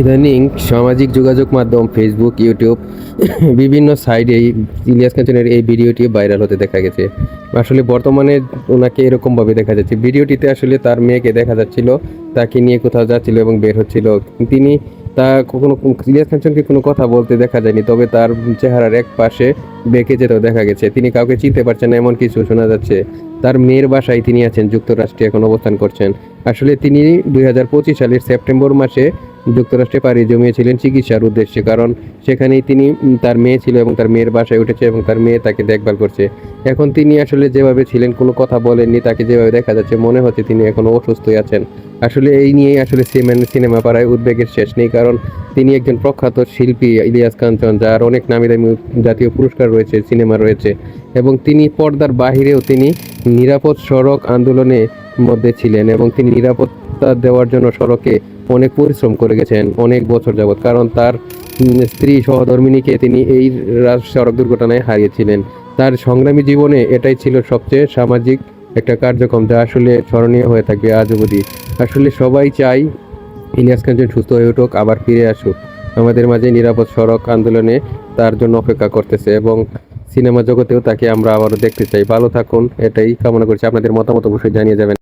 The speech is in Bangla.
ইদানিং সামাজিক যোগাযোগ মাধ্যম ফেসবুক, ইউটিউব বিভিন্ন সাইডে ইলিয়াস কাঞ্চনের এই ভিডিওটি ভাইরাল হতে দেখা গেছে। আসলে বর্তমানে ওনাকে এরকমভাবে দেখা যাচ্ছে। ভিডিওটিতে আসলে তার মেয়েকে দেখা যাচ্ছিল, তাকে নিয়ে কোথাও যাচ্ছিল এবং বের হচ্ছিল। তিনি তা কখনো ইলিয়াস কাঞ্চনকে কোনো কথা বলতে দেখা যায়নি, তবে তার চেহারার এক পাশে বেঁকে যেতেও দেখা গেছে। তিনি কাউকে চিনতে পারছেন না এমন কিছু শোনা যাচ্ছে। তার মেয়ের বাসায় তিনি আছেন, যুক্তরাষ্ট্রে এখন অবস্থান করছেন। আসলে তিনি 2025 সালের সেপ্টেম্বর মাসে যুক্তরাষ্ট্রে পাড়ি জমিয়েছিলেন চিকিৎসার উদ্দেশ্যে, কারণ সেখানেই তিনি তার মেয়ে ছিল এবং তার মেয়ের বাসায় উঠেছে এবং তার মেয়ে তাকে দেখভাল করছে। এখন তিনি আসলে যেভাবে ছিলেন, কোনো কথা বলেননি, তাকে যেভাবে দেখা যাচ্ছে মনে হচ্ছে তিনি এখনো অসুস্থই আছেন। আসলে এই নিয়েই আসলে সিনেমা পাড়ায় উদ্বেগের শেষ নেই, কারণ তিনি একজন প্রখ্যাত শিল্পী ইলিয়াস কাঞ্চন, যার অনেক নামি দামি জাতীয় পুরস্কার রয়েছে, সিনেমা রয়েছে, এবং তিনি পর্দার বাহিরেও তিনি নিরাপদ সড়ক আন্দোলনে মধ্যে ছিলেন এবং তিনি নিরাপত্তা দেওয়ার জন্য সড়কে অনেক পরিশ্রম করে গেছেন অনেক বছর যাবৎ, কারণ তার স্ত্রী সহধর্মিণীকে তিনি এই সড়ক দুর্ঘটনায় হারিয়েছিলেন। তার সংগ্রামী জীবনে এটাই ছিল সবচেয়ে সামাজিক একটা কার্যক্রম, যা আসলে স্মরণীয় হয়ে থাকবে আজ অবধি। আসলে সবাই চাই ইলিয়াস কাঞ্চন সুস্থ হয়ে উঠুক, আবার ফিরে আসুক আমাদের মাঝে। নিরাপদ সড়ক আন্দোলনে তার জন্য অপেক্ষা করতেছে এবং সিনেমা জগতেও তাকে আমরা আবারও দেখতে চাই। ভালো থাকুন, এটাই কামনা করছি। আপনাদের মতামত অবশ্যই জানিয়ে যাবেন।